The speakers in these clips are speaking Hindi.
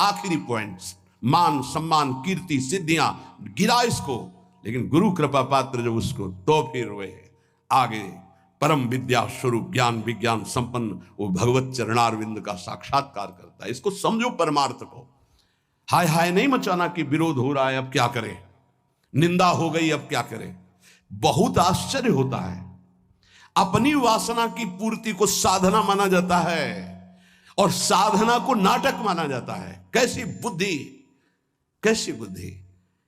आखिरी पॉइंट, मान सम्मान कीर्ति सिद्धियां गिरा इसको, लेकिन गुरु कृपा पात्र जब उसको, तो फिर वे आगे परम विद्या स्वरूप ज्ञान विज्ञान संपन्न वो भगवत चरणारविंद का साक्षात्कार करता है। इसको समझो परमार्थ को। हाय हाय नहीं मचाना कि विरोध हो रहा है अब क्या करें, निंदा हो गई अब क्या करें। बहुत आश्चर्य होता है, अपनी वासना की पूर्ति को साधना माना जाता है और साधना को नाटक माना जाता है। कैसी बुद्धि, कैसी बुद्धि।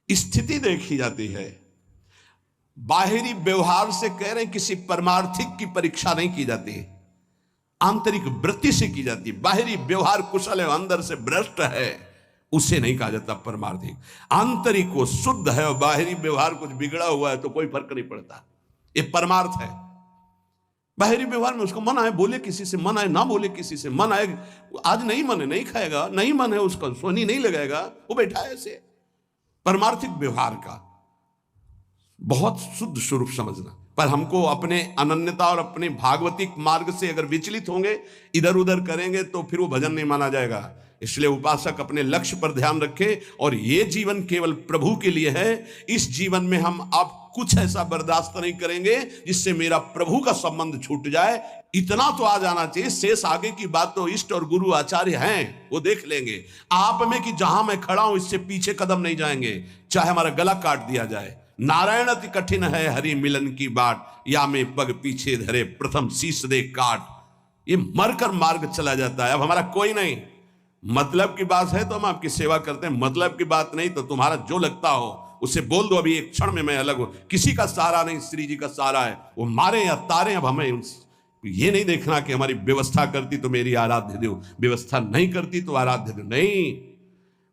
स्थिति देखी जाती है, बाहरी व्यवहार से कह रहे किसी परमार्थिक की परीक्षा नहीं की जाती, आंतरिक वृत्ति से की जाती। बाहरी व्यवहार कुशल है, अंदर से भ्रष्ट है, उसे नहीं कहा जाता परमार्थिक। आंतरिक वो शुद्ध है और बाहरी व्यवहार कुछ बिगड़ा हुआ है तो कोई फर्क नहीं पड़ता, ये परमार्थ है। बाहरी व्यवहार में उसको मन आए बोले किसी से, मन आए ना बोले किसी से, मन आए आज नहीं मन है नहीं खाएगा, नहीं मन है उसका सोनी नहीं लगाएगा, वो बैठा है ऐसे। परमार्थिक व्यवहार का बहुत शुद्ध स्वरूप समझना। पर हमको अपने अनन्यता और अपने भागवतिक मार्ग से अगर विचलित होंगे, इधर उधर करेंगे, तो फिर वो भजन नहीं माना जाएगा। इसलिए उपासक अपने लक्ष्य पर ध्यान रखे और ये जीवन केवल प्रभु के लिए है। इस जीवन में हम अब कुछ ऐसा बर्दाश्त नहीं करेंगे जिससे मेरा प्रभु का संबंध छूट जाए। इतना तो आ जाना चाहिए, शेष आगे की बात तो इष्ट और गुरु आचार्य हैं, वो देख लेंगे। आप में कि जहां मैं खड़ा हूं इससे पीछे कदम नहीं जाएंगे, चाहे हमारा गला काट दिया जाए। नारायण अति कठिन है हरि मिलन की बाट, या में पग पीछे धरे प्रथम शीश दे काट। ये मरकर मार्ग चला जाता है। अब हमारा कोई नहीं, मतलब की बात है तो हम आपकी सेवा करते हैं, मतलब की बात नहीं तो तुम्हारा जो लगता हो उसे बोल दो, अभी एक क्षण में मैं अलग हूं। किसी का सहारा नहीं, श्री जी का सहारा है। वो मारे या तारे, अब हमें ये नहीं देखना कि हमारी व्यवस्था करती तो मेरी आराध्य दो, व्यवस्था नहीं करती तो आराध्य दो नहीं।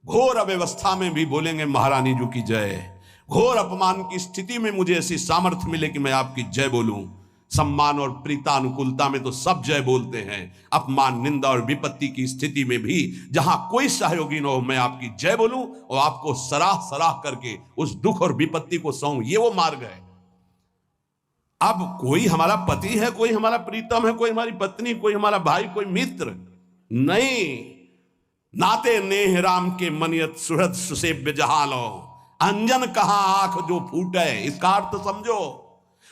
घोर अव्यवस्था में भी बोलेंगे महारानी जी की जय। घोर अपमान की स्थिति में मुझे ऐसी सामर्थ्य मिले कि मैं आपकी जय बोलूं। सम्मान और प्रीतानुकूलता में तो सब जय बोलते हैं। अपमान निंदा और विपत्ति की स्थिति में भी जहां कोई सहयोगी न हो, मैं आपकी जय बोलूं और आपको सराह सराह करके उस दुख और विपत्ति को सहूं। ये वो मार्ग है। अब कोई हमारा पति है, कोई हमारा प्रीतम है, कोई हमारी पत्नी, कोई हमारा भाई, कोई मित्र नहीं। नाते नेह राम के मनियत सुहृद सुसेव्य जहालो, अंजन कहां आंख जो फूटे। इसका अर्थ समझो,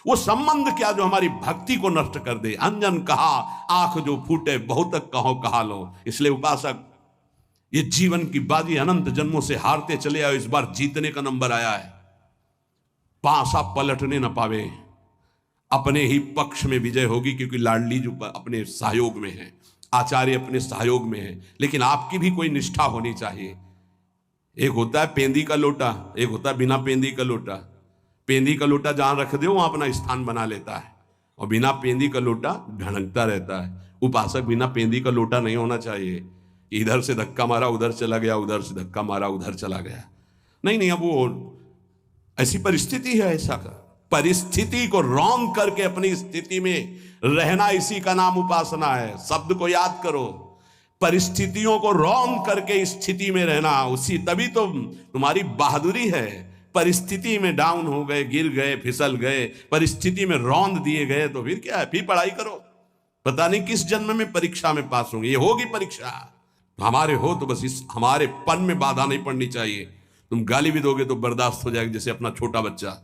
वो संबंध क्या जो हमारी भक्ति को नष्ट कर दे। अंजन कहा आंख जो फूटे, बहुत कहो कहा लो। इसलिए उपासक, ये जीवन की बाजी अनंत जन्मों से हारते चले आए, इस बार जीतने का नंबर आया है। पांसा पलटने न पावे, अपने ही पक्ष में विजय होगी, क्योंकि लाडली जो अपने सहयोग में है, आचार्य अपने सहयोग में है। लेकिन आपकी भी कोई निष्ठा होनी चाहिए। एक होता है पेंदी का लोटा, एक होता है बिना पेंदी का लोटा। पेंदी का लोटा जहां रख दो वहां अपना स्थान बना लेता है, और बिना पेंदी का लोटा ढड़कता रहता है। उपासक बिना पेंदी का लोटा नहीं होना चाहिए, इधर से धक्का मारा उधर चला गया, उधर से धक्का मारा उधर चला गया। नहीं नहीं, अब वो ऐसी परिस्थिति है। ऐसा परिस्थिति को रॉन्ग करके अपनी स्थिति में रहना, इसी का नाम उपासना है। शब्द को याद करो, परिस्थितियों को रॉन्ग करके स्थिति में रहना, उसी तभी तो तुम्हारी बहादुरी है। परिस्थिति में डाउन हो गए, गिर गए, फिसल गए, परिस्थिति में रौंद दिए गए, तो फिर क्या है, फिर पढ़ाई करो। पता नहीं किस जन्म में परीक्षा में पास होंगे। ये होगी परीक्षा, हमारे हो तो बस इस हमारे पन में बाधा नहीं पड़नी चाहिए। तुम गाली भी दोगे तो बर्दाश्त हो जाएगी, जैसे अपना छोटा बच्चा।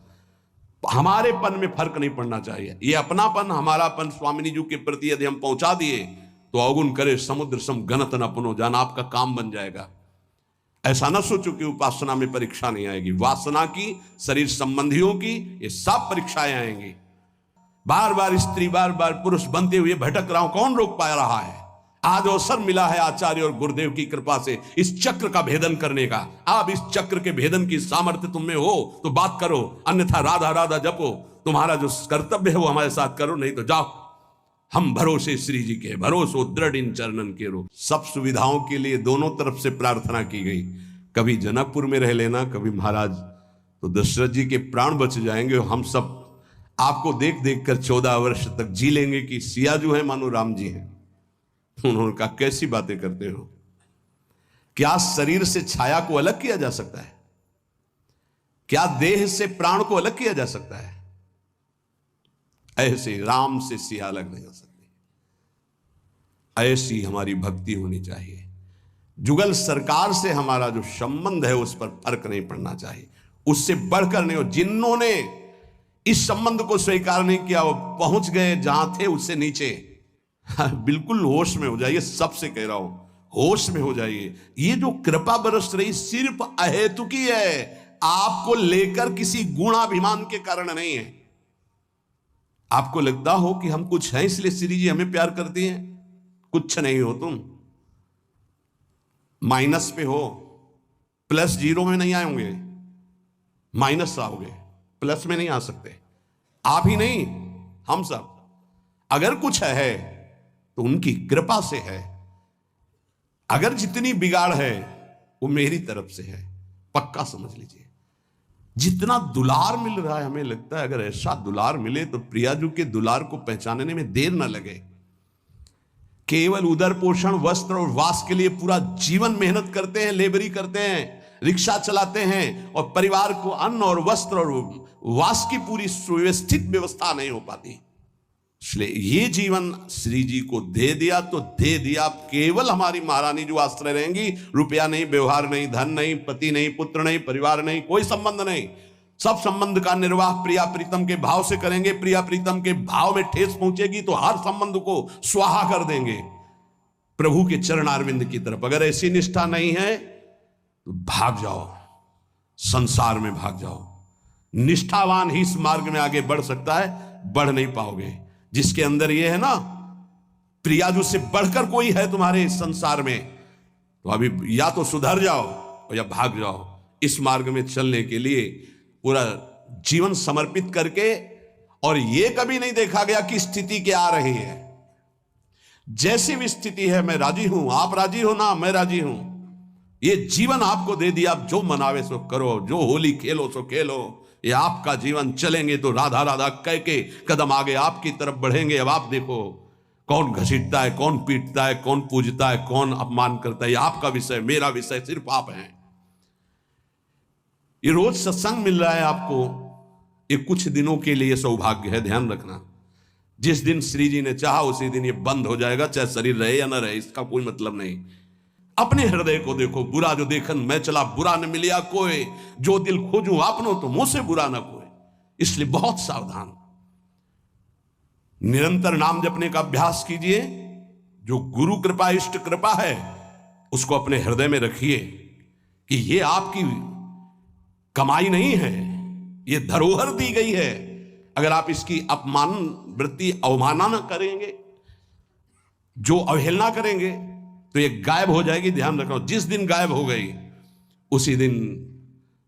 हमारे पन में फर्क नहीं पड़ना चाहिए। ये अपनापन, हमारापन स्वामिनी जी के प्रति यदि हम पहुंचा दिए तो अवगुण करे समुद्र सम घनत न अपनो जान, आपका काम बन जाएगा। ऐसा ना सोचो कि उपासना में परीक्षा नहीं आएगी। वासना की, शरीर संबंधियों की, ये सब परीक्षाएं आएंगी। बार बार स्त्री, बार बार पुरुष बनते हुए भटक रहा हूं, कौन रोक पा रहा है? आज अवसर मिला है आचार्य और गुरुदेव की कृपा से इस चक्र का भेदन करने का। आप इस चक्र के भेदन की सामर्थ्य तुम में हो तो बात करो, अन्यथा राधा राधा जपो। तुम्हारा जो कर्तव्य है वो हमारे साथ करो, नहीं तो जाओ। हम भरोसे श्री जी के, भरोसो दृढ़ इन चरणन के रो। सब सुविधाओं के लिए दोनों तरफ से प्रार्थना की गई। कभी जनकपुर में रह लेना, कभी महाराज, तो दशरथ जी के प्राण बच जाएंगे। हम सब आपको देख देख कर 14 वर्ष तक जी लेंगे कि सिया जो है मानो राम जी हैं। उन्होंने कहा कैसी बातें करते हो? क्या शरीर से छाया को अलग किया जा सकता है? क्या देह से प्राण को अलग किया जा सकता है? ऐसे राम से सिया अलग नहीं हो सकती। ऐसी हमारी भक्ति होनी चाहिए। जुगल सरकार से हमारा जो संबंध है उस पर फर्क नहीं पड़ना चाहिए, उससे बढ़कर नहीं हो। जिन्होंने इस संबंध को स्वीकार नहीं किया वो पहुंच गए जहां थे उससे नीचे। बिल्कुल होश में हो जाइए, सबसे कह रहा हूं, होश में हो जाइए। ये जो कृपा बरस रही सिर्फ अहेतुकी है, आपको लेकर किसी गुणाभिमान के कारण नहीं है। आपको लगता हो कि हम कुछ हैं इसलिए श्री जी हमें प्यार करती हैं, कुछ नहीं हो। तुम माइनस पे हो, प्लस जीरो में नहीं आएंगे, माइनस आओगे, प्लस में नहीं आ सकते। आप ही नहीं, हम सब। अगर कुछ है तो उनकी कृपा से है। अगर जितनी बिगाड़ है वो मेरी तरफ से है, पक्का समझ लीजिए। जितना दुलार मिल रहा है, हमें लगता है अगर ऐसा दुलार मिले तो प्रियाजू के दुलार को पहचानने में देर ना लगे। केवल उदर पोषण, वस्त्र और वास के लिए पूरा जीवन मेहनत करते हैं, लेबरी करते हैं, रिक्शा चलाते हैं, और परिवार को अन्न और वस्त्र और वास की पूरी सुव्यवस्थित व्यवस्था नहीं हो पाती। इसलिए ये जीवन श्री जी को दे दिया तो दे दिया। केवल हमारी महारानी जो आश्रय रहेंगी, रुपया नहीं, व्यवहार नहीं, धन नहीं, पति नहीं, पुत्र नहीं, परिवार नहीं, कोई संबंध नहीं। सब संबंध का निर्वाह प्रिया प्रीतम के भाव से करेंगे। प्रिया प्रीतम के भाव में ठेस पहुंचेगी तो हर संबंध को स्वाहा कर देंगे प्रभु के चरणारविंद की तरफ। अगर ऐसी निष्ठा नहीं है तो भाग जाओ, संसार में भाग जाओ। निष्ठावान ही इस मार्ग में आगे बढ़ सकता है, बढ़ नहीं पाओगे। जिसके अंदर ये है ना, प्रियाजू से बढ़कर कोई है तुम्हारे इस संसार में, तो अभी या तो सुधर जाओ और या भाग जाओ। इस मार्ग में चलने के लिए पूरा जीवन समर्पित करके, और ये कभी नहीं देखा गया कि स्थिति क्या आ रही है। जैसी भी स्थिति है मैं राजी हूं, आप राजी हो ना, मैं राजी हूं। ये जीवन आपको दे दिया, आप जो मनावे सो करो, जो होली खेलो सो खेलो। ये आपका जीवन, चलेंगे तो राधा राधा कह के कदम आगे आपकी तरफ बढ़ेंगे। अब आप देखो कौन घसीटता है, कौन पीटता है, कौन पूजता है, कौन अपमान करता है। ये आपका विषय, मेरा विषय सिर्फ आप हैं। ये रोज सत्संग मिल रहा है आपको, ये कुछ दिनों के लिए सौभाग्य है, ध्यान रखना। जिस दिन श्री जी ने चाहा उसी दिन ये बंद हो जाएगा, चाहे शरीर रहे या ना रहे, इसका कोई मतलब नहीं। अपने हृदय को देखो, बुरा जो देखन मैं चला बुरा न मिलिया कोई, जो दिल खोजूं आपनो तो मुंह से बुरा ना कोई। इसलिए बहुत सावधान, निरंतर नाम जपने का अभ्यास कीजिए। जो गुरु कृपा, इष्ट कृपा है, उसको अपने हृदय में रखिए कि ये आपकी कमाई नहीं है, ये धरोहर दी गई है। अगर आप इसकी अपमान वृत्ति, अवमानना करेंगे, जो अवहेलना करेंगे, तो ये गायब हो जाएगी। ध्यान रखो, जिस दिन गायब हो गई उसी दिन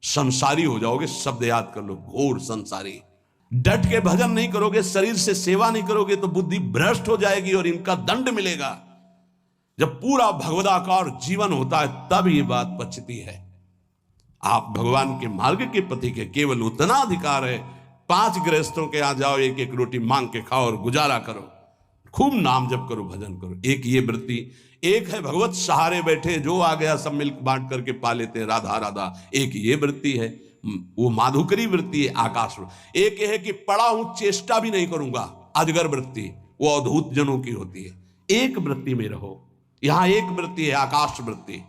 संसारी हो जाओगे। शब्द याद कर लो, घोर संसारी। डट के भजन नहीं करोगे, शरीर से सेवा नहीं करोगे तो बुद्धि भ्रष्ट हो जाएगी और इनका दंड मिलेगा। जब पूरा भगवदाकार जीवन होता है तब ये बात पचती है। आप भगवान के मार्ग के पति के केवल उतना अधिकार है, 5 गृहस्थों के यहां जाओ, एक एक रोटी मांग के खाओ और गुजारा करो, खूब नाम जप करो, भजन करो। एक ये वृत्ति। एक है भगवत सहारे बैठे, जो आ गया सब मिल बांट करके पा लेते हैं, राधा राधा। एक ये वृत्ति है, वो माधुकरी वृत्ति है, आकाश। एक है कि पड़ा हूं चेष्टा भी नहीं करूंगा, अजगर वृत्ति, वो अद्भुत जनों की होती है। एक वृत्ति में रहो। यहां एक वृत्ति है, आकाश वृत्ति।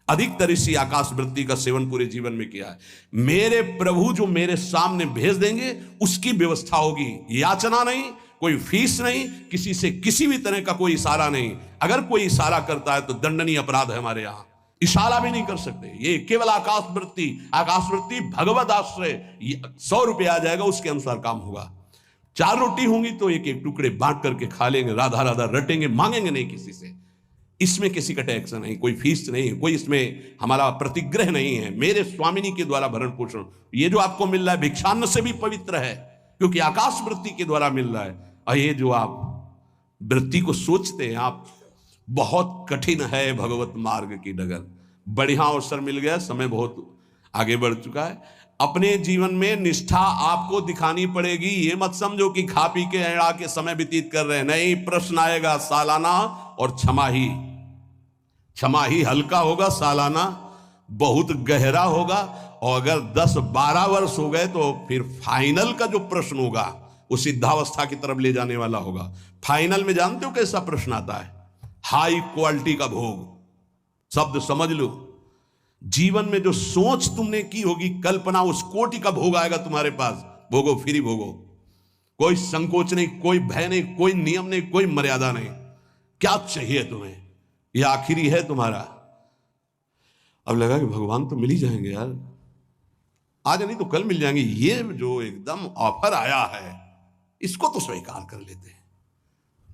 अधिकतर इसी आकाश वृत्ति का सेवन पूरे जीवन में किया है। मेरे प्रभु जो मेरे सामने भेज देंगे उसकी व्यवस्था होगी। याचना नहीं, कोई फीस नहीं, किसी से किसी भी तरह का कोई इशारा नहीं। अगर कोई इशारा करता है तो दंडनीय अपराध है हमारे यहां। इशारा भी नहीं कर सकते। ये केवल आकाश वृत्ति, आकाश वृत्ति भगवत आश्रय। 100 रुपये आ जाएगा, उसके अनुसार काम होगा। 4 रोटी होंगी तो एक एक टुकड़े बांट करके खा लेंगे, राधा राधा रटेंगे, मांगेंगे नहीं किसी से। इसमें किसी का टैक्स नहीं, कोई फीस नहीं, कोई इसमें हमारा प्रतिग्रह नहीं है। मेरे स्वामिनी के द्वारा भरण पोषण। ये जो आपको मिल रहा है भिक्षान्न से भी पवित्र है, क्योंकि आकाश वृत्ति के द्वारा मिल रहा है। और ये जो आप वृत्ति को सोचते हैं आप, बहुत कठिन है भगवत मार्ग की डगर। बढ़िया अवसर मिल गया, समय बहुत आगे बढ़ चुका है। अपने जीवन में निष्ठा आपको दिखानी पड़ेगी। ये मत समझो कि खा पी के एड़ा के समय व्यतीत कर रहे हैं। नहीं, प्रश्न आएगा सालाना और छमाही। छमाही हल्का होगा, सालाना बहुत गहरा होगा। और अगर 10-12 वर्ष हो गए तो फिर फाइनल का जो प्रश्न होगा वो सिद्धावस्था की तरफ ले जाने वाला होगा। फाइनल में जानते हो कैसा प्रश्न आता है? हाई क्वालिटी का भोग। शब्द समझ लो, जीवन में जो सोच तुमने की होगी, कल्पना, उस कोटि का भोग आएगा तुम्हारे पास। भोगो, फ्री भोगो, कोई संकोच नहीं, कोई भय नहीं, कोई नियम नहीं, कोई मर्यादा नहीं। क्या चाहिए तुम्हें, यह आखिरी है तुम्हारा। अब लगा कि भगवान तो मिल ही जाएंगे यार, आज नहीं तो कल मिल जाएंगे, ये जो एकदम ऑफर आया है इसको तो स्वीकार कर लेते हैं।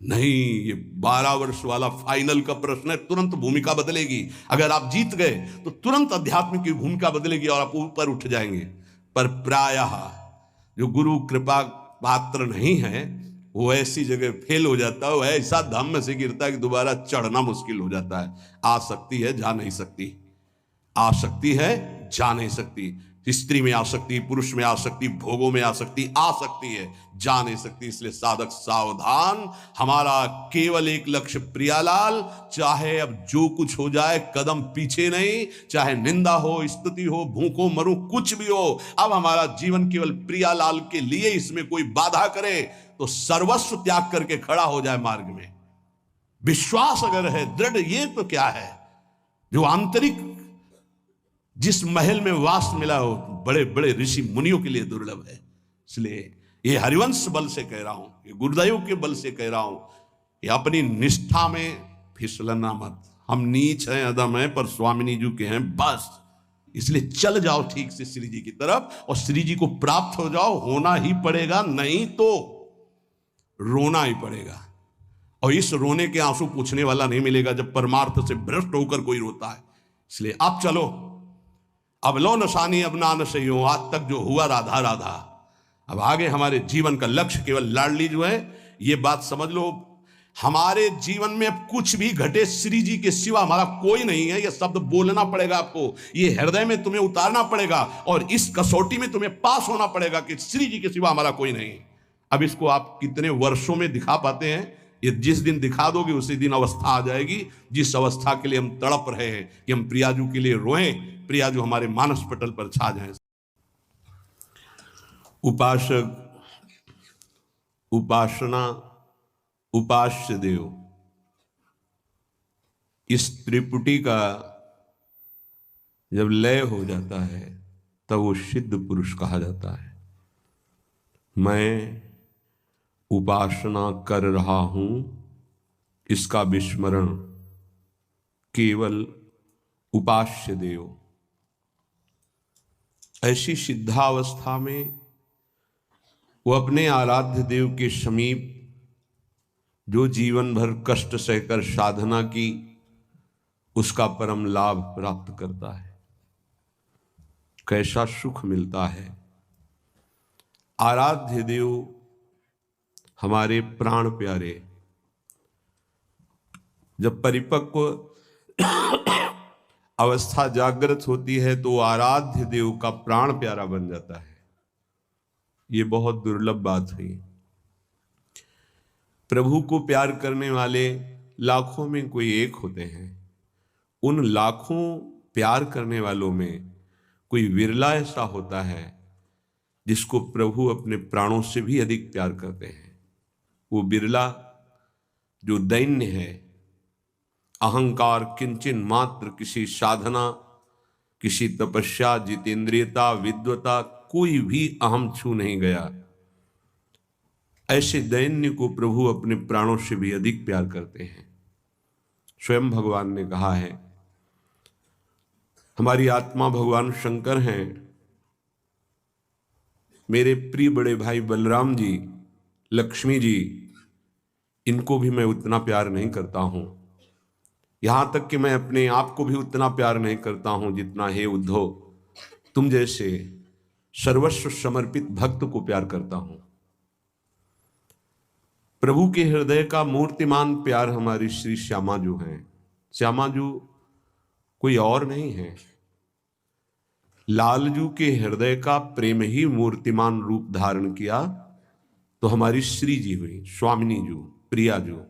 नहीं, ये 12 वर्ष वाला फाइनल का प्रश्न है, तुरंत भूमिका बदलेगी। अगर आप जीत गए तो तुरंत अध्यात्म की भूमिका बदलेगी और आप ऊपर उठ जाएंगे। पर प्रायः जो गुरु कृपा पात्र नहीं है वो ऐसी जगह फेल हो जाता है, वो ऐसा धाम में से गिरता है कि दोबारा चढ़ना मुश्किल हो जाता है। आ सकती है, जा नहीं सकती, आ सकती है, जा नहीं सकती। स्त्री में आ सकती, पुरुष में आ सकती, भोगों में आ सकती, आ सकती है, जा नहीं सकती। इसलिए साधक सावधान, हमारा केवल एक लक्ष्य प्रियालाल। चाहे अब जो कुछ हो जाए, कदम पीछे नहीं, चाहे निंदा हो, स्तुति हो, भूखों मरूं, कुछ भी हो, अब हमारा जीवन केवल प्रियालाल के लिए। इसमें कोई बाधा करे तो सर्वस्व त्याग करके खड़ा हो जाए मार्ग में। विश्वास अगर है दृढ़, ये तो क्या है, जो आंतरिक जिस महल में वास मिला हो बड़े बड़े ऋषि मुनियों के लिए दुर्लभ है। इसलिए ये हरिवंश बल से कह रहा हूं, ये गुरुदेव के बल से कह रहा हूं कि अपनी निष्ठा में फिसलना मत। हम नीच हैं, अदम हैं, पर स्वामिनी जी के हैं बस। इसलिए चल जाओ ठीक से श्री जी की तरफ और श्री जी को प्राप्त हो जाओ। होना ही पड़ेगा, नहीं तो रोना ही पड़ेगा। और इस रोने के आंसू पूछने वाला नहीं मिलेगा जब परमार्थ से भ्रष्ट होकर कोई रोता है। इसलिए अब चलो, अब लो नशानी, अब ना नशही हो। आज तक जो हुआ राधा राधा, अब आगे हमारे जीवन का लक्ष्य केवल लाडली जो है। ये बात समझ लो, हमारे जीवन में अब कुछ भी घटे, श्री जी के सिवा हमारा कोई नहीं है। यह शब्द बोलना पड़ेगा आपको, ये हृदय में तुम्हें उतारना पड़ेगा और इस कसौटी में तुम्हें पास होना पड़ेगा कि श्री जी के सिवा हमारा कोई नहीं। अब इसको आप कितने वर्षों में दिखा पाते हैं? ये जिस दिन दिखा दोगे उसी दिन अवस्था आ जाएगी जिस अवस्था के लिए हम तड़प रहे हैं कि हम प्रियाजू के लिए रोएं, प्रियाजू हमारे मानस पटल पर छा जाएं। उपासक, उपासना, उपास्य देव, इस त्रिपुटी का जब लय हो जाता है तब वो सिद्ध पुरुष कहा जाता है। मैं उपासना कर रहा हूं, इसका विस्मरण केवल उपास्य देव। ऐसी सिद्धावस्था में वो अपने आराध्य देव के समीप जो जीवन भर कष्ट सहकर साधना की, उसका परम लाभ प्राप्त करता है। कैसा सुख मिलता है। आराध्य देव हमारे प्राण प्यारे, जब परिपक्व अवस्था जागृत होती है तो आराध्य देव का प्राण प्यारा बन जाता है। ये बहुत दुर्लभ बात हुई। प्रभु को प्यार करने वाले लाखों में कोई एक होते हैं। उन लाखों प्यार करने वालों में कोई विरला ऐसा होता है जिसको प्रभु अपने प्राणों से भी अधिक प्यार करते हैं। वो बिरला जो दैन्य है, अहंकार किंचन मात्र, किसी साधना, किसी तपस्या, जितेंद्रियता, विद्वता, कोई भी अहम छू नहीं गया, ऐसे दैन्य को प्रभु अपने प्राणों से भी अधिक प्यार करते हैं। स्वयं भगवान ने कहा है, हमारी आत्मा भगवान शंकर हैं, मेरे प्रिय बड़े भाई बलराम जी, लक्ष्मी जी, इनको भी मैं उतना प्यार नहीं करता हूं। यहां तक कि मैं अपने आप को भी उतना प्यार नहीं करता हूं जितना हे उद्धव तुम जैसे सर्वस्व समर्पित भक्त को प्यार करता हूं। प्रभु के हृदय का मूर्तिमान प्यार हमारी श्री श्यामा जो हैं। श्यामा जो कोई और नहीं है, लालजू के हृदय का प्रेम ही मूर्तिमान रूप धारण किया तो हमारी श्री जी हुई, स्वामिनी जू, प्रिया जू।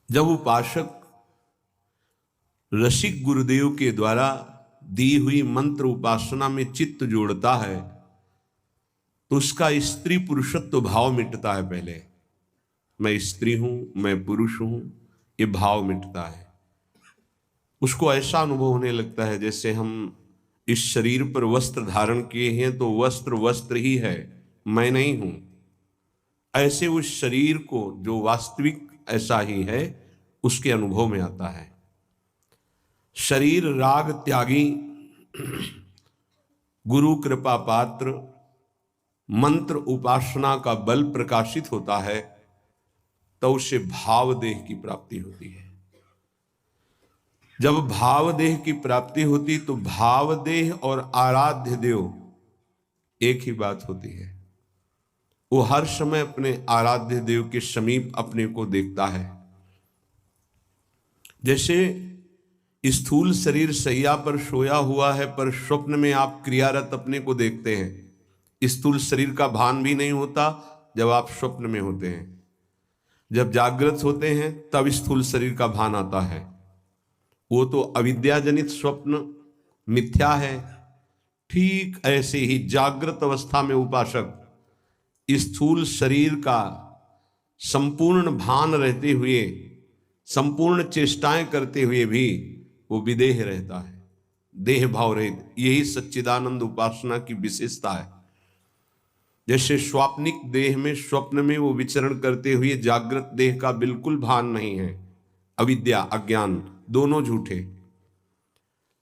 जब उपासक रसिक गुरुदेव के द्वारा दी हुई मंत्र उपासना में चित्त जोड़ता है तो उसका स्त्री पुरुषत्व भाव मिटता है। पहले मैं स्त्री हूं, मैं पुरुष हूं, ये भाव मिटता है। उसको ऐसा अनुभव होने लगता है जैसे हम इस शरीर पर वस्त्र धारण किए हैं तो वस्त्र वस्त्र ही है, मैं नहीं हूं। ऐसे उस शरीर को जो वास्तविक ऐसा ही है उसके अनुभव में आता है। शरीर राग त्यागी, गुरु कृपा पात्र, मंत्र उपासना का बल प्रकाशित होता है तो उससे भाव देह की प्राप्ति होती है। जब भाव देह की प्राप्ति होती तो भाव देह और आराध्य देव एक ही बात होती है। वो हर समय अपने आराध्य देव के समीप अपने को देखता है। जैसे स्थूल शरीर शैया पर सोया हुआ है पर स्वप्न में आप क्रियारत अपने को देखते हैं। स्थूल शरीर का भान भी नहीं होता जब आप स्वप्न में होते हैं। जब जागृत होते हैं तब स्थूल शरीर का भान आता है। वो तो अविद्याजनित स्वप्न मिथ्या है। ठीक ऐसे ही जागृत अवस्था में उपासक स्थूल शरीर का संपूर्ण भान रहते हुए, संपूर्ण चेष्टाएं करते हुए भी वो विदेह रहता है, देह भाव रहित। यही सच्चिदानंद उपासना की विशेषता है। जैसे स्वाप्निक देह में, स्वप्न में वो विचरण करते हुए जागृत देह का बिल्कुल भान नहीं है, अविद्या अज्ञान दोनों झूठे।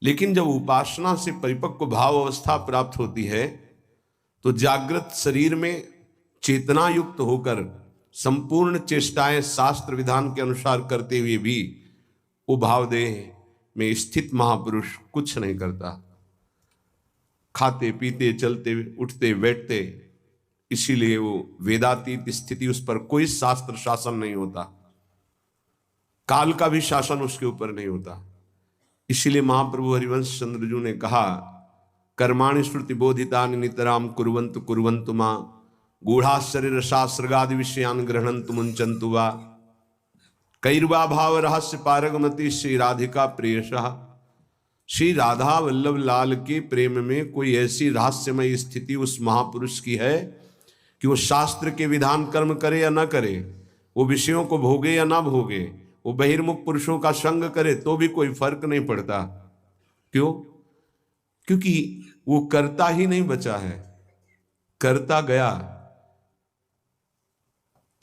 लेकिन जब उपासना से परिपक्व भाव अवस्था प्राप्त होती है तो जागृत शरीर में चेतना युक्त होकर संपूर्ण चेष्टाएं शास्त्र विधान के अनुसार करते हुए भी वो भावदेह में स्थित महापुरुष कुछ नहीं करता। खाते पीते चलते उठते बैठते, इसीलिए वो वेदातीत स्थिति, उस पर कोई शास्त्र शासन नहीं होता, काल का भी शासन उसके ऊपर नहीं होता। इसीलिए महाप्रभु हरिवंश चंद्रजू ने कहा, कर्माणि श्रुति बोधितानि नितराम कुर्वन्तु कुर्वन्तु मां गूढ़ाश्चर्य शास्त्रगादि विषयान गृह्णन्तु मुंचन्तु वा कैर्वा भाव रहस्य पारगमति श्री राधिका प्रेयसः। श्री राधा वल्लभ लाल के प्रेम में कोई ऐसी रहस्यमय स्थिति उस महापुरुष की है कि वो शास्त्र के विधान कर्म करे या ना करे, वो विषयों को भोगे या ना भोगे, वो बहिर्मुख पुरुषों का संग करे तो भी कोई फर्क नहीं पड़ता। क्यों? क्योंकि वो करता ही नहीं बचा है, करता गया।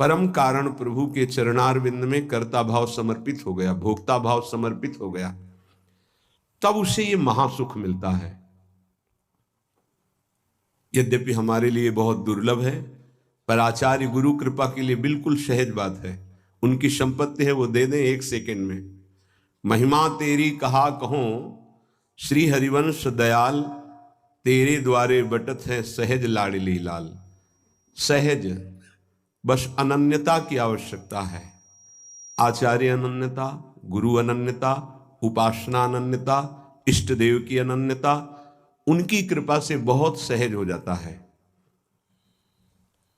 परम कारण प्रभु के चरणारविंद में कर्ता भाव समर्पित हो गया, भोक्ता भाव समर्पित हो गया, तब उसे ये महासुख मिलता है। यद्यपि हमारे लिए बहुत दुर्लभ है, पर आचार्य गुरु कृपा के लिए बिल्कुल सहज बात है। उनकी संपत्ति है, वो दे दें एक सेकंड में। महिमा तेरी कहा कहो श्री हरिवंश दयाल, तेरे द्वारे बटत है सहज लाडली लाल। सहज, बस अनन्यता की आवश्यकता है। आचार्य अनन्यता, गुरु अनन्यता, उपासना अनन्यता, इष्ट देव की अनन्यता, उनकी कृपा से बहुत सहज हो जाता है,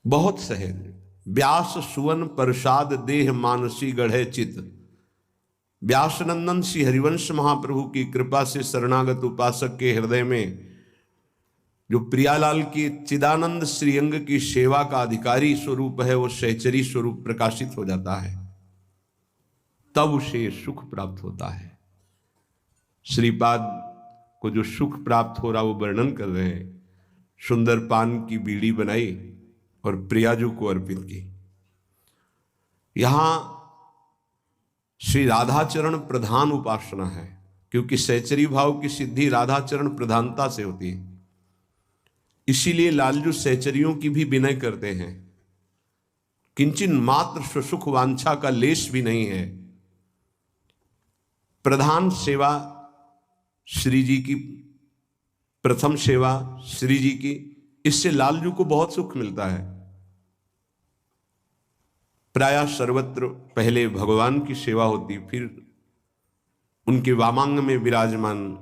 बहुत सहज। व्यास सुवन प्रसाद देह मानसी गढ़े चित। व्यासनंदन श्री हरिवंश महाप्रभु की कृपा से शरणागत उपासक के हृदय में जो प्रियालाल की चिदानंद श्रीअंग की सेवा का अधिकारी स्वरूप है, वो सहचरी स्वरूप प्रकाशित हो जाता है, तब उसे सुख प्राप्त होता है। श्रीपाद को जो सुख प्राप्त हो रहा वो वर्णन कर रहे हैं। सुंदर पान की बीड़ी बनाई और प्रियाजू को अर्पित की। यहां श्री राधाचरण प्रधान उपासना है, क्योंकि सहचरी भाव की सिद्धि राधाचरण प्रधानता से होती है। इसीलिए लालजू सहचरियों की भी विनय करते हैं। किंचन मात्र स्वसुख वांछा का लेश भी नहीं है। प्रधान सेवा श्री जी की, प्रथम सेवा श्री जी की, इससे लालजू को बहुत सुख मिलता है। प्रायः सर्वत्र पहले भगवान की सेवा होती, फिर उनके वामांग में विराजमान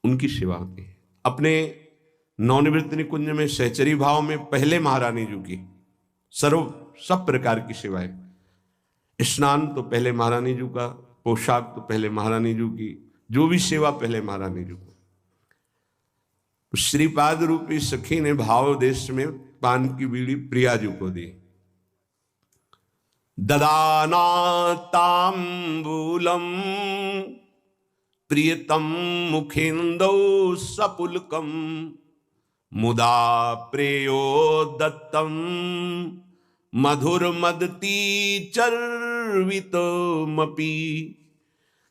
उनकी सेवा होती है। अपने नवनिवृत्त निकुंज में सहचरी भाव में पहले महारानी जी की सब प्रकार की सेवाएं। स्नान तो पहले महारानी जी का, पोशाक तो पहले महारानी जी की, जो भी सेवा पहले महारानी जी को। श्रीपाद रूपी सखी ने भाव देश में पान की बीड़ी प्रिया जी को दी। ददाना तांबूलम प्रियतम मुखेन्दौ सपुलकम मुदा प्रेयो दत्तम मधुरमदती चर्वितमपि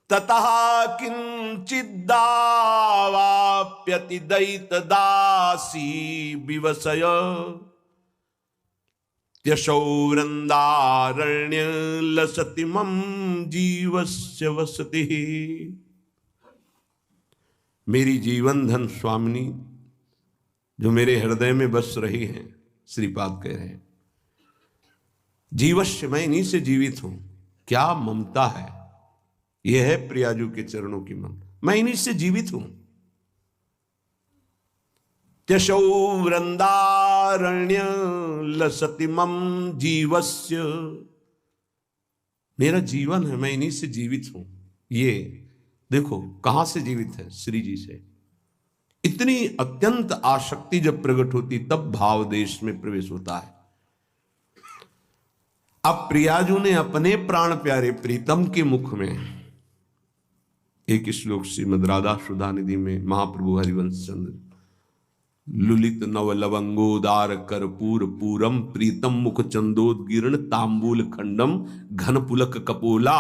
ततः किंचिद्दावाप्यति दैतदासी विवसय त्यशौ वृंदारण्य लसति मम जीवस्य वसति। मेरी जीवन धन स्वामिनी जो मेरे हृदय में बस रही हैं, श्रीपाद कह रहे हैं, जीवस्य मैं इन्हीं से जीवित हूं। क्या ममता है, यह है प्रियाजू के चरणों की ममता, मैं इन्हीं से जीवित हूं। त्यशौ वृंदारण्य लसति मम जीवस्य, मेरा जीवन है, मैं इन्हीं से जीवित हूं। ये देखो कहां से जीवित है, श्री जी से। इतनी अत्यंत आसक्ति जब प्रकट होती तब भाव देश में प्रवेश होता है। अब प्रियाजू ने अपने प्राण प्यारे प्रीतम के मुख में, एक श्लोक श्रीमद् राधा सुधा निधि में महाप्रभु हरिवंश चंद्र, लुलित नव लवंगोदार कर्पूर पूरम प्रीतम मुख चंदोदगिरण तांबूल खंडम घन पुलक कपोला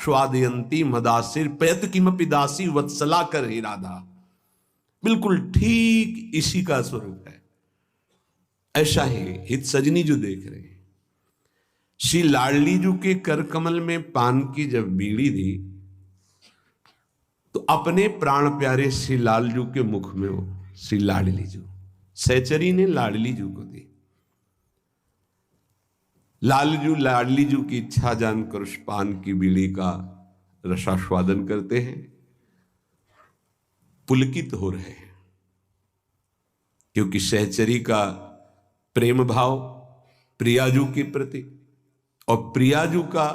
स्वादयंती मदासिर पयत किमपि दासी वत्सला कर हे राधा। बिल्कुल ठीक इसी का स्वरूप है। ऐसा ही हित सजनी जो देख रहे हैं, श्री लाडली जू के कर कमल में पान की जब बीड़ी दी तो अपने प्राण प्यारे श्री लालजू के मुख में वो श्री लाडली जू, सहचरी ने लाडली जू को दी। लालजू लाडली जू की इच्छा जानकर उस पान की बीड़ी का रसास्वादन करते हैं, पुलकित हो रहे हैं, क्योंकि सहचरी का प्रेम भाव प्रियाजू के प्रति और प्रियाजू का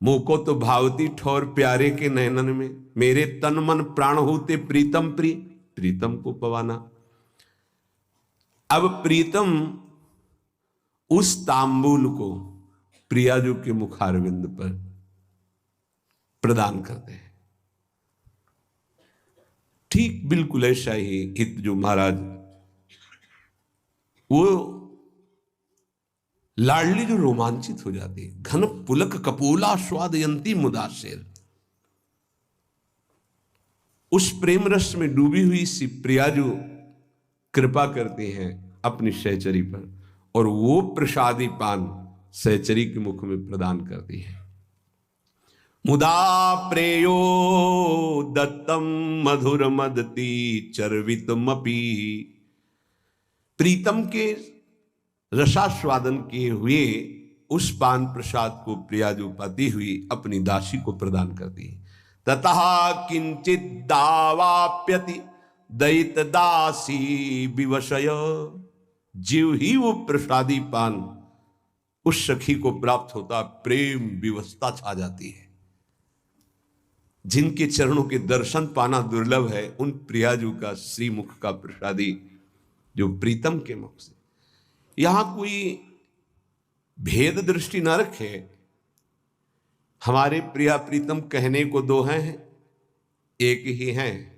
मोको तो भावती ठोर प्यारे के नयनन में, मेरे तन मन प्राण होते प्रीतम प्रिय, प्रीतम को पवाना। अब प्रीतम उस तांबूल को प्रियाजू के मुखारविंद पर प्रदान करते हैं। ठीक बिल्कुल ऐसा ही हित जो महाराज, वो लाडली जो रोमांचित हो जाती है, घन पुलक कपोला स्वादयंती मुदासिर, उस प्रेम रस में डूबी हुई सी प्रियाजू कृपा करती हैं अपनी सहचरी पर और वो प्रसादी पान सहचरी के मुख में प्रदान करती है। मुदा प्रेयो दत्तम मधुर मदती चर्वितमपि, प्रीतम के रसास्वादन किए हुए उस पान प्रसाद को प्रियाजू पाती हुई अपनी दासी को प्रदान करती है। ततः किंचित दावाप्यति दैत दासी विवशय, जीव ही वो प्रसादी पान उस सखी को प्राप्त होता, प्रेम विवशता छा जाती है। जिनके चरणों के दर्शन पाना दुर्लभ है, उन प्रियाजू का श्रीमुख का प्रसादी जो प्रीतम के मुख से, यहां कोई भेद दृष्टि न रखे। हमारे प्रिया प्रीतम कहने को दो हैं, एक ही हैं।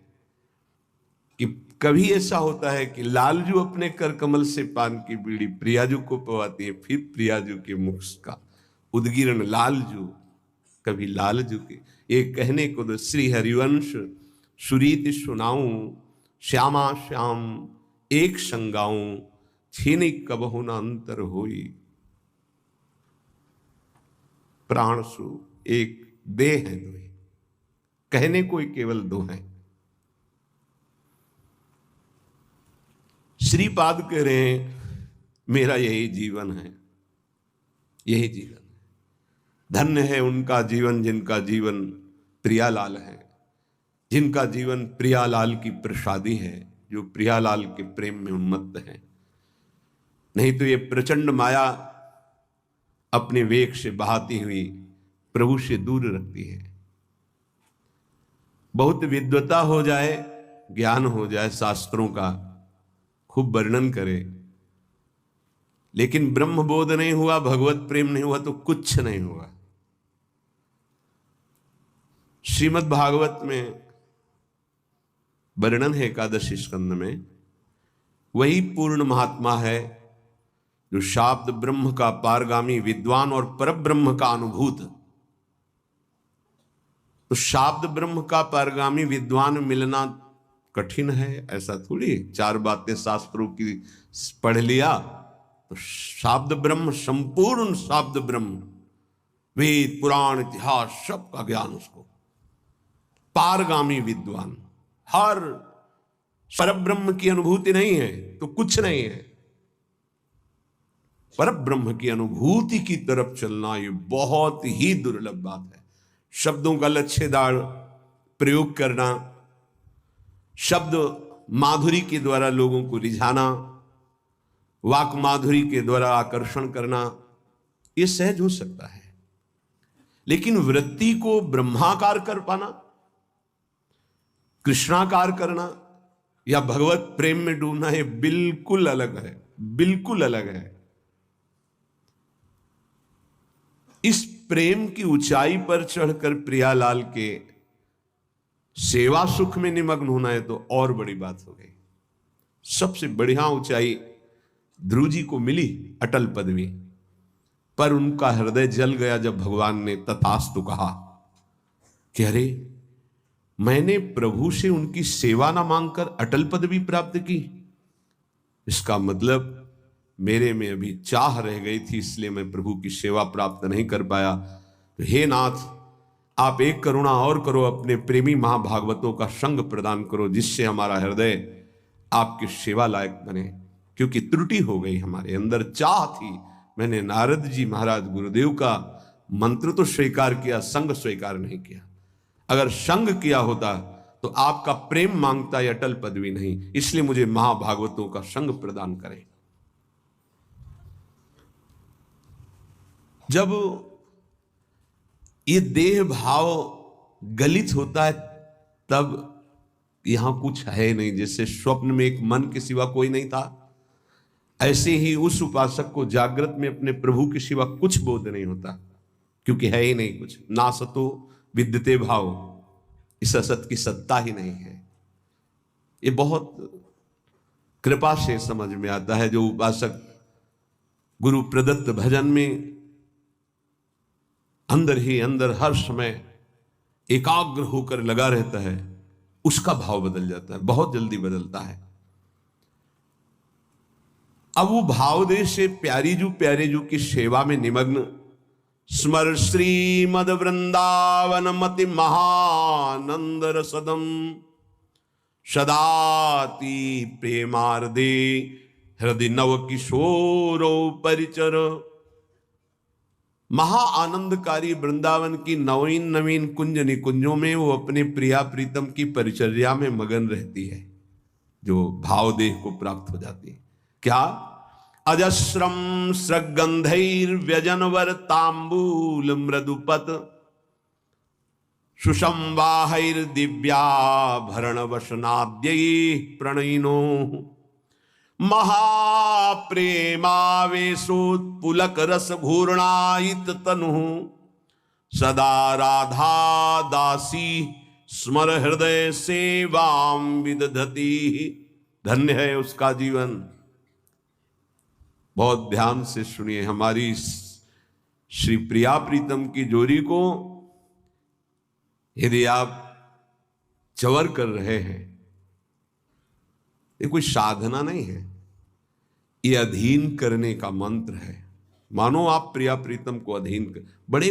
कि कभी ऐसा होता है कि लालजू अपने कर कमल से पान की बीड़ी प्रियाजू को पवाती है, फिर प्रियाजू के मुख का उद्गिरण लालजू, कभी लालजू के। एक कहने को दो, श्री हरिवंश सुरीति सुनाऊं श्यामा श्याम एक संगाऊं छीनी कबहु न अंतर होई, प्राण सु एक देह है दो, कहने को केवल दो हैं। श्रीपाद कह रहे हैं मेरा यही जीवन है, यही जीवन है। धन्य है उनका जीवन जिनका जीवन प्रियालाल है, जिनका जीवन प्रियालाल की प्रसादी है, जो प्रियालाल के प्रेम में उन्मत्त है। नहीं तो ये प्रचंड माया अपने वेग से बहाती हुई प्रभु से दूर रखती है। बहुत विद्वता हो जाए, ज्ञान हो जाए, शास्त्रों का खूब वर्णन करे, लेकिन ब्रह्म बोध नहीं हुआ, भगवत प्रेम नहीं हुआ तो कुछ नहीं हुआ। श्रीमद् भागवत में वर्णन है एकादशी स्कंद में, वही पूर्ण महात्मा है जो शाब्द ब्रह्म का पारगामी विद्वान और परब्रह्म का अनुभूत। तो शाब्द ब्रह्म का पारगामी विद्वान मिलना कठिन है, ऐसा थोड़ी 4 बातें शास्त्रों की पढ़ लिया तो शाब्द ब्रह्म, संपूर्ण शाब्द ब्रह्म, वेद पुराण इतिहास सब का ज्ञान उसको, पारगामी विद्वान। हर परब्रह्म की अनुभूति नहीं है तो कुछ नहीं है। परब्रह्म की अनुभूति की तरफ चलना ये बहुत ही दुर्लभ बात है। शब्दों का लच्छेदार प्रयोग करना, शब्द माधुरी के द्वारा लोगों को रिझाना, वाक माधुरी के द्वारा आकर्षण करना, यह सहज हो सकता है, लेकिन वृत्ति को ब्रह्माकार कर पाना, कृष्णाकार करना या भगवत प्रेम में डूबना, ये बिल्कुल अलग है, बिल्कुल अलग है। इस प्रेम की ऊंचाई पर चढ़कर प्रियालाल के सेवा सुख में निमग्न होना है तो और बड़ी बात हो गई। सबसे बढ़िया ऊंचाई ध्रुव जी को मिली, अटल पदवी, पर उनका हृदय जल गया जब भगवान ने तथास्तु कहा कि अरे मैंने प्रभु से उनकी सेवा ना मांगकर अटल पदवी प्राप्त की, इसका मतलब मेरे में अभी चाह रह गई थी, इसलिए मैं प्रभु की सेवा प्राप्त नहीं कर पाया। तो हे नाथ, आप एक करुणा और करो, अपने प्रेमी महाभागवतों का संग प्रदान करो, जिससे हमारा हृदय आपकी सेवा लायक बने, क्योंकि त्रुटि हो गई, हमारे अंदर चाह थी। मैंने नारद जी महाराज गुरुदेव का मंत्र तो स्वीकार किया, संग स्वीकार नहीं किया। अगर संग किया होता तो आपका प्रेम मांगता है अटल पदवी नहीं, इसलिए मुझे महाभागवतों का संग प्रदान करें। जब ये देह भाव गलित होता है तब यहां कुछ है नहीं। जैसे स्वप्न में एक मन के सिवा कोई नहीं था, ऐसे ही उस उपासक को जागृत में अपने प्रभु के सिवा कुछ बोध नहीं होता, क्योंकि है ही नहीं कुछ। ना सतो विद्यते भाव, इस असत की सत्ता ही नहीं है। ये बहुत कृपा से समझ में आता है। जो उपासक गुरु प्रदत्त भजन में अंदर ही अंदर हर समय एकाग्र होकर लगा रहता है, उसका भाव बदल जाता है, बहुत जल्दी बदलता है। अब वो भाव देश से प्यारे जू की सेवा में निमग्न स्मर श्रीमद वृंदावन मति महानंद रसदम सदाति प्रेमार्दे हृदय नव किशोरो परिचर। महा आनंदकारी वृंदावन की नवीन नवीन कुंज निकुंजों में वो अपने प्रिया प्रीतम की परिचर्या में मगन रहती है, जो भाव देह को प्राप्त हो जाती है। क्या अजस्रम सृगंधैर्व्यजनवर तांबूल मृदुपत सुषंवाहैर दिव्याभरण वसनाद्यै प्रणयिनो महाप्रेमावेशोत्पुलक रस घूर्णायित तनु सदा राधा दासी स्मर हृदय सेवाम विदधति। धन्य है उसका जीवन। बहुत ध्यान से सुनिए, हमारी श्री प्रिया प्रीतम की जोड़ी को यदि आप चवर कर रहे हैं, ये कोई साधना नहीं है, ये अधीन करने का मंत्र है। मानो आप प्रिया प्रीतम को अधीन कर, बड़े